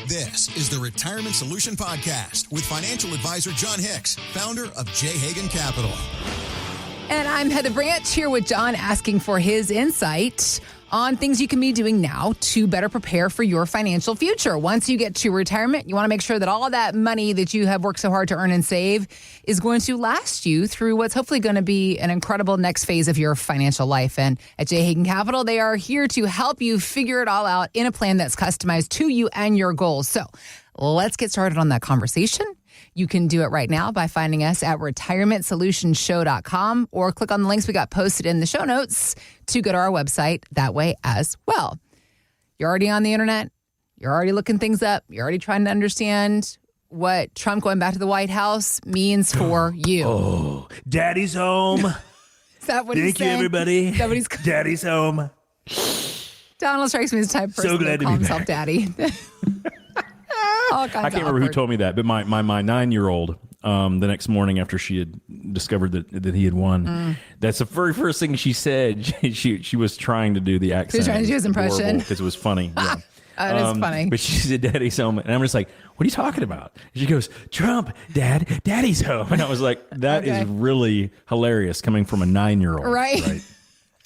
This is the Retirement Solution Podcast with financial advisor John Hicks, founder of J. Hagan Capital. And I'm Heather Branch here with John, asking for his insight on things you can be doing now to better prepare for your financial future. Once you get to retirement, you want to make sure that all of that money that you have worked so hard to earn and save is going to last you through what's hopefully going to be an incredible next phase of your financial life. And at J. Hagan Capital, they are here to help you figure it all out in a plan that's customized to you and your goals. So let's get started on that conversation. You can do it right now by finding us at retirementsolutionshow.com or click on the links we got posted in the show notes to go to our website that way as well. You're already on the internet. You're already looking things up. You're already trying to understand what Trump going back to the White House means for you. Oh, Daddy's home. Is that what he's saying? Thank you, everybody. Is that what he's Daddy's home. Donald strikes me as the type of person So glad to to call be himself back. daddy. I can't remember who told me that, but my 9-year-old, the next morning after she had discovered that he had won, that's the very first thing she said. She was trying to do the accent. She was trying to do his impression. Because it was funny. Yeah. It is funny. But she said, Daddy's home. And I'm just like, what are you talking about? And she goes, Trump, Daddy's home. And I was like, that is really hilarious coming from a 9-year-old. Right.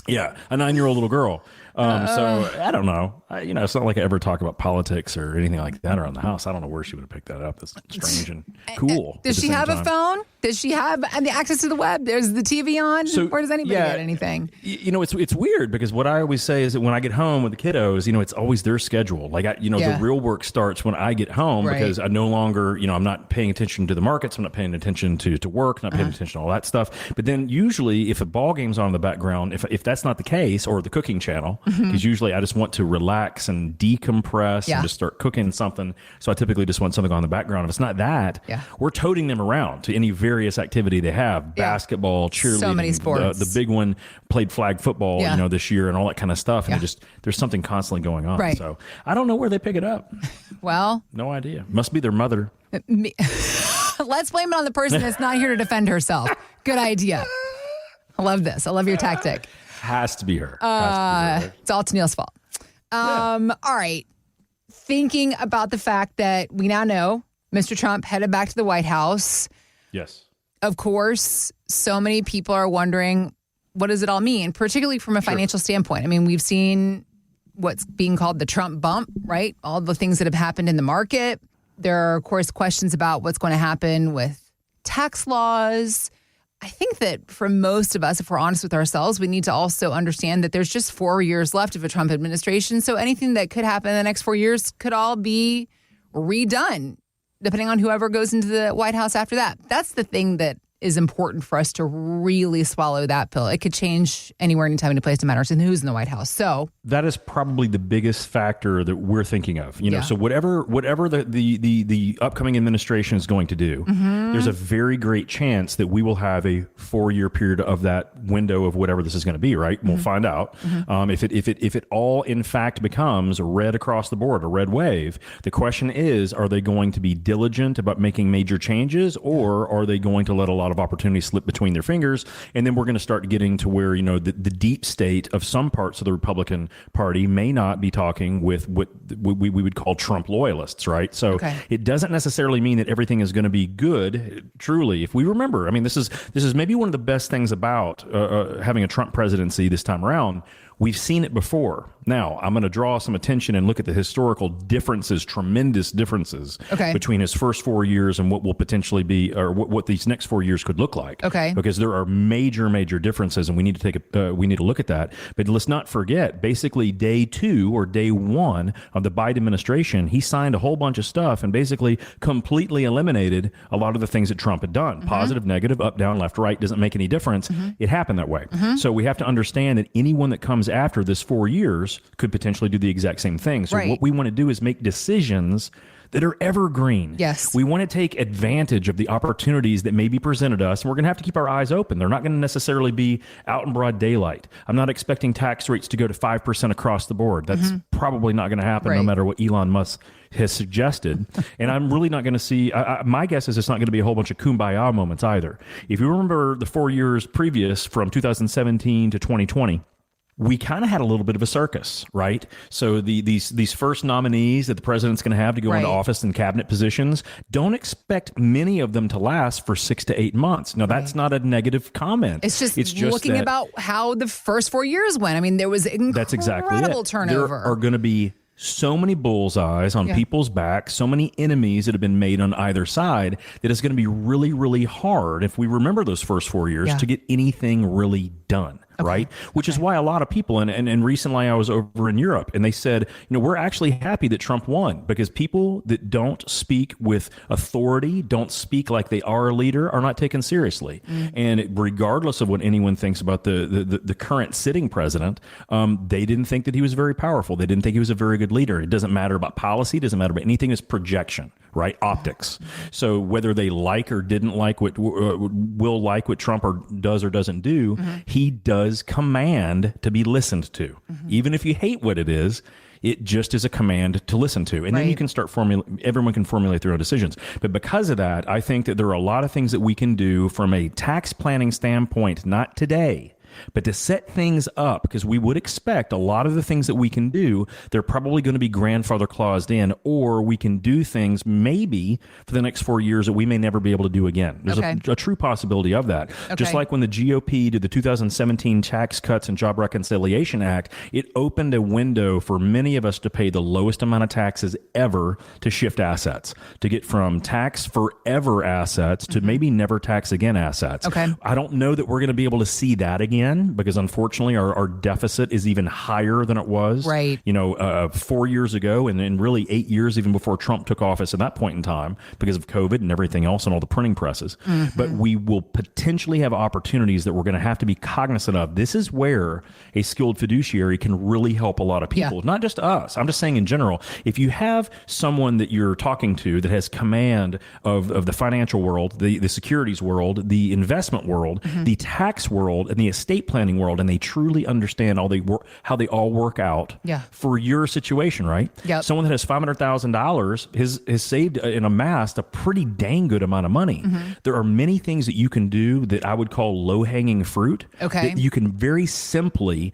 Yeah, a 9-year-old little girl. So I don't know. It's not like I ever talk about politics or anything like that around the house. I don't know where she would have picked that up. That's strange and cool. Does she have a phone? Does she have the access to the web? There's the TV on? Or does anybody get anything? It's weird because what I always say is that when I get home with the kiddos, it's always their schedule. Like, the real work starts when I get home because I no longer, I'm not paying attention to the markets. I'm not paying attention to work, not paying attention to all that stuff. But then usually if a ball game's on in the background, if that's not the case, or the cooking channel, because usually I just want to relax and decompress and just start cooking something. So I typically just want something on in the background. If it's not that, we're toting them around to any various activity they have. Basketball, cheerleading. So many sports. The big one played flag football, this year and all that kind of stuff. And there's something constantly going on. Right. So I don't know where they pick it up. Well. No idea. Must be their mother. Let's blame it on the person that's not here to defend herself. Good idea. I love this. I love your tactic. Has to be her. It's all Tennille's fault. All right. Thinking about the fact that we now know Mr. Trump headed back to the White House. Yes. Of course, so many people are wondering, what does it all mean, particularly from a financial standpoint? I mean, we've seen what's being called the Trump bump, right? All the things that have happened in the market. There are, of course, questions about what's going to happen with tax laws. I think that for most of us, if we're honest with ourselves, we need to also understand that there's just 4 years left of a Trump administration. So anything that could happen in the next 4 years could all be redone, depending on whoever goes into the White House after that. That's the thing that is important for us to really swallow that pill. It could change anywhere, anytime, any place, no matter who's in the White House. So that is probably the biggest factor that we're thinking of. So whatever the upcoming administration is going to do, there's a very great chance that we will have a 4-year period of that window of whatever this is going to be. Right? We'll find out if it all in fact becomes red across the board, a red wave. The question is, are they going to be diligent about making major changes, or are they going to let a lot of opportunities slip between their fingers? And then we're going to start getting to where, the deep state of some parts of the Republican Party may not be talking with what we would call Trump loyalists, right? So it doesn't necessarily mean that everything is going to be good, truly. If we remember, I mean, this is maybe one of the best things about having a Trump presidency this time around. We've seen it before. Now, I'm going to draw some attention and look at the historical differences, tremendous differences between his first 4 years and what will potentially be, or what these next 4 years could look like. Because there are major, major differences, and we need to we need to look at that. But let's not forget, basically day 2 or day 1 of the Biden administration, he signed a whole bunch of stuff and basically completely eliminated a lot of the things that Trump had done. Positive, negative, up, down, left, right, doesn't make any difference. It happened that way. So we have to understand that anyone that comes after this 4 years could potentially do the exact same thing. So what we want to do is make decisions that are evergreen. Yes. We want to take advantage of the opportunities that may be presented us, and we're going to have to keep our eyes open. They're not going to necessarily be out in broad daylight. I'm not expecting tax rates to go to 5% across the board. That's probably not going to happen no matter what Elon Musk has suggested. And I'm really not going to see, my guess is it's not going to be a whole bunch of kumbaya moments either. If you remember the 4 years previous from 2017 to 2020, we kind of had a little bit of a circus, right? So these first nominees that the president's going to have to go into office in cabinet positions, don't expect many of them to last for 6 to 8 months. Now, that's not a negative comment. It's just looking about how the first 4 years went. I mean, there was incredible turnover. There are going to be so many bullseyes on people's backs, so many enemies that have been made on either side, that it's going to be really, really hard, if we remember those first 4 years, to get anything really done. Right. Which is why a lot of people, and recently I was over in Europe, and they said, we're actually happy that Trump won, because people that don't speak with authority, don't speak like they are a leader, are not taken seriously. And regardless of what anyone thinks about the current sitting president, they didn't think that he was very powerful. They didn't think he was a very good leader. It doesn't matter about policy. It doesn't matter about anything. It's projection, right? Optics. So whether they like or didn't like will like what Trump does or doesn't do, he does command to be listened to. Even if you hate what it is, it just is a command to listen to. And then you can start everyone can formulate their own decisions. But because of that, I think that there are a lot of things that we can do from a tax planning standpoint, not today, but to set things up, because we would expect a lot of the things that we can do, they're probably going to be grandfather claused in, or we can do things maybe for the next 4 years that we may never be able to do again. There's a true possibility of that. Just like when the GOP did the 2017 Tax Cuts and Job Reconciliation Act, it opened a window for many of us to pay the lowest amount of taxes ever to shift assets, to get from tax forever assets to maybe never tax again assets. I don't know that we're going to be able to see that again, because unfortunately our deficit is even higher than it was 4 years ago, and really 8 years even before Trump took office at that point in time, because of COVID and everything else and all the printing presses. But we will potentially have opportunities that we're going to have to be cognizant of. This is where a skilled fiduciary can really help a lot of people, not just us. I'm just saying in general, if you have someone that you're talking to that has command of the financial world, the securities world, the investment world, the tax world, and the estate planning world, and they truly understand how they all work out for your situation, right? Someone that has $500,000 has saved and amassed a pretty dang good amount of money. There are many things that you can do that I would call low-hanging fruit. That you can very simply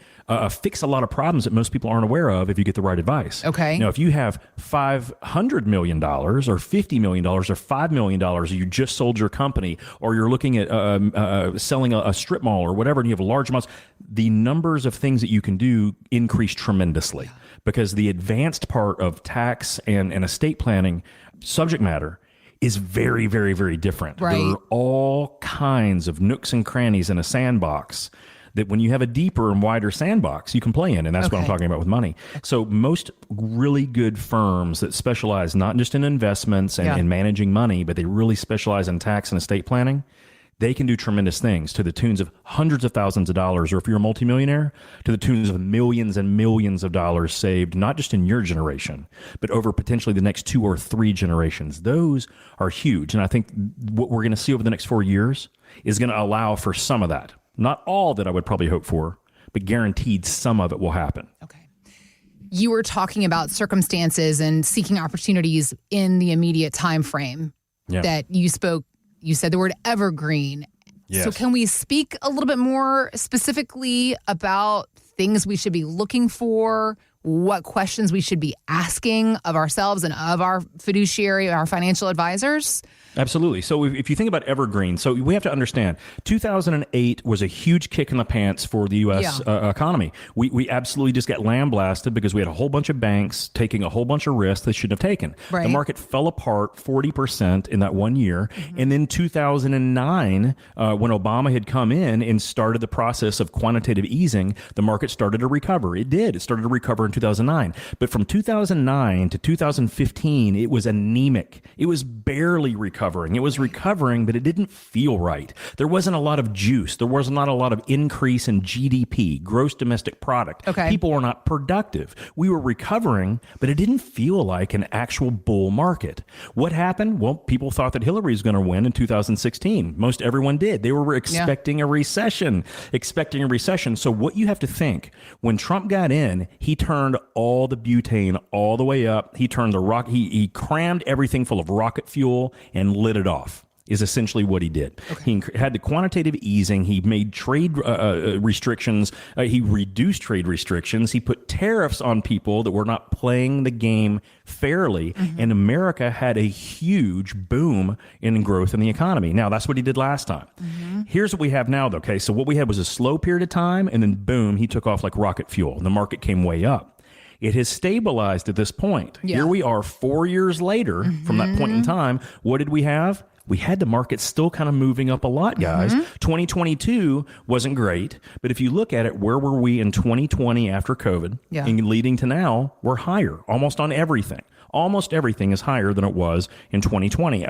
fix a lot of problems that most people aren't aware of if you get the right advice. Now, if you have $500 million or $50 million or $5 million, or you just sold your company, or you're looking at selling a strip mall or whatever, and you have large amounts, the numbers of things that you can do increase tremendously, because the advanced part of tax and estate planning subject matter is very, very, very different. There are all kinds of nooks and crannies in a sandbox that when you have a deeper and wider sandbox, you can play in. And that's what I'm talking about with money. So most really good firms that specialize not just in investments and managing money, but they really specialize in tax and estate planning, they can do tremendous things to the tunes of hundreds of thousands of dollars, or if you're a multimillionaire, to the tunes of millions and millions of dollars saved, not just in your generation, but over potentially the next 2 or 3 generations. Those are huge. And I think what we're going to see over the next 4 years is going to allow for some of that. Not all that I would probably hope for, but guaranteed some of it will happen. You were talking about circumstances and seeking opportunities in the immediate time frame that you spoke. You said the word evergreen. So can we speak a little bit more specifically about things we should be looking for, what questions we should be asking of ourselves and of our fiduciary, our financial advisors? Absolutely. So if you think about evergreen, so we have to understand 2008 was a huge kick in the pants for the U.S. Economy. We absolutely just got lambasted because we had a whole bunch of banks taking a whole bunch of risks they shouldn't have taken. The market fell apart 40% in that 1 year. And then 2009, when Obama had come in and started the process of quantitative easing, the market started to recover. It did. It started to recover in 2009. But from 2009 to 2015, it was anemic. It was barely recovering. It was recovering, but it didn't feel right. There wasn't a lot of juice. There was not a lot of increase in GDP, gross domestic product. People were not productive. We were recovering, but it didn't feel like an actual bull market. What happened? Well, people thought that Hillary was going to win in 2016. Most everyone did. They were expecting a recession, So what you have to think, when Trump got in, he turned all the butane all the way up. He turned he crammed everything full of rocket fuel and lit it off. is essentially what he did. Okay. He had the quantitative easing. He made trade restrictions. He reduced trade restrictions. He put tariffs on people that were not playing the game fairly. And America had a huge boom in growth in the economy. Now, that's what he did last time. Here's what we have now, though. Okay, so what we had was a slow period of time, and then boom, he took off like rocket fuel. And the market came way up. It has stabilized at this point. Yeah. Here we are 4 years later from that point in time. What did we have? We had the market still kind of moving up a lot, guys. 2022 wasn't great, but if you look at it, where were we in 2020 after COVID? Yeah. And leading to now, we're higher almost on everything. Almost everything is higher than it was in 2020,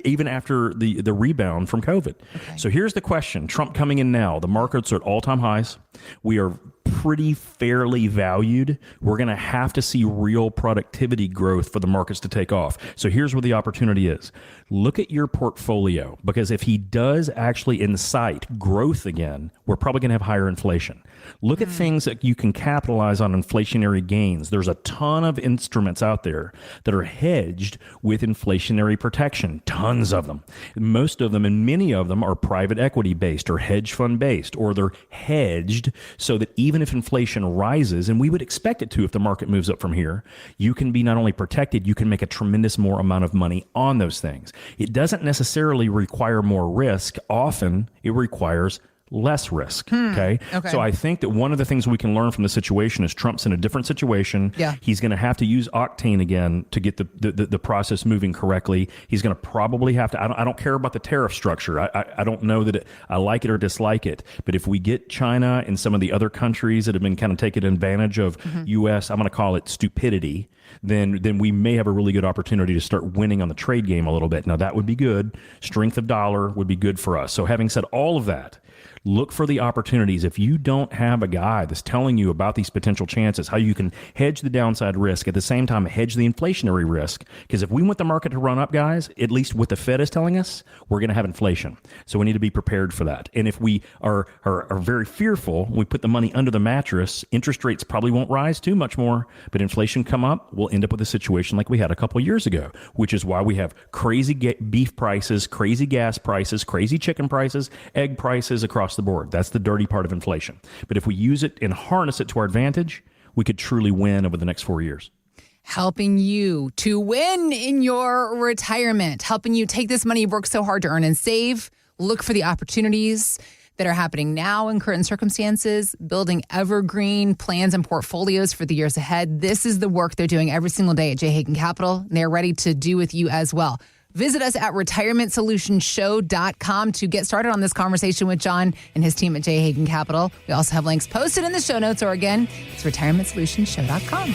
even after the rebound from COVID. Okay. So here's the question. Trump coming in now. The markets are at all-time highs. We are pretty fairly valued. We're going to have to see real productivity growth for the markets to take off. So here's where the opportunity is. Look at your portfolio, because if he does actually incite growth again, we're probably going to have higher inflation. Look at things that you can capitalize on inflationary gains. There's a ton of instruments out there that are hedged with inflationary protection, tons of them. Most of them and many of them are private equity based or hedge fund based, or they're hedged so that even if inflation rises, and we would expect it to if the market moves up from here, you can be not only protected, you can make a tremendous more amount of money on those things. It doesn't necessarily require more risk. Often it requires less risk. Okay. So I think that one of the things we can learn from the situation is Trump's in a different situation. Yeah. He's going to have to use octane again to get the process moving correctly. He's going to probably have to, I don't care about the tariff structure. I don't know that I like it or dislike it, but if we get China and some of the other countries that have been kind of taking advantage of U.S., I'm going to call it stupidity, then we may have a really good opportunity to start winning on the trade game a little bit. Now that would be good. Strength of dollar would be good for us. So having said all of that, look for the opportunities. If you don't have a guy that's telling you about these potential chances, how you can hedge the downside risk, at the same time hedge the inflationary risk, because if we want the market to run up, guys, at least what the Fed is telling us, we're going to have inflation. So we need to be prepared for that. And if we are very fearful, we put the money under the mattress, interest rates probably won't rise too much more, but inflation come up, we'll end up with a situation like we had a couple of years ago, which is why we have crazy beef prices, crazy gas prices, crazy chicken prices, egg prices across the board. That's the dirty part of inflation. But if we use it and harness it to our advantage, we could truly win over the next 4 years. Helping you to win in your retirement, helping you take this money you've worked so hard to earn and save, look for the opportunities that are happening now in current circumstances, building evergreen plans and portfolios for the years ahead. This is the work they're doing every single day at J. Hagan Capital, and they're ready to do with you as well. Visit us at retirementsolutionshow.com to get started on this conversation with John and his team at J. Hagan Capital. We also have links posted in the show notes, or again, it's retirementsolutionshow.com.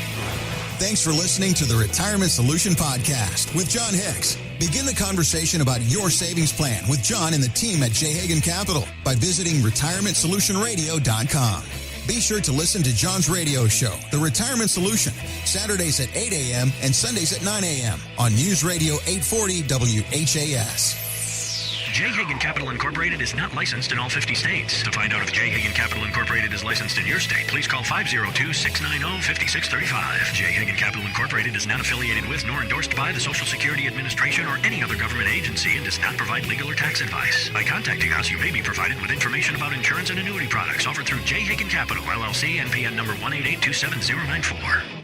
Thanks for listening to the Retirement Solution Podcast with John Hicks. Begin the conversation about your savings plan with John and the team at J. Hagan Capital by visiting retirementsolutionradio.com. Be sure to listen to John's radio show, The Retirement Solution, Saturdays at 8 a.m. and Sundays at 9 a.m. on News Radio 840 WHAS. J. Hagan Capital Incorporated is not licensed in all 50 states. To find out if J. Hagan Capital Incorporated is licensed in your state, please call 502-690-5635. J. Hagan Capital Incorporated is not affiliated with nor endorsed by the Social Security Administration or any other government agency and does not provide legal or tax advice. By contacting us, you may be provided with information about insurance and annuity products offered through J. Hagan Capital, LLC, NPN number 1882794.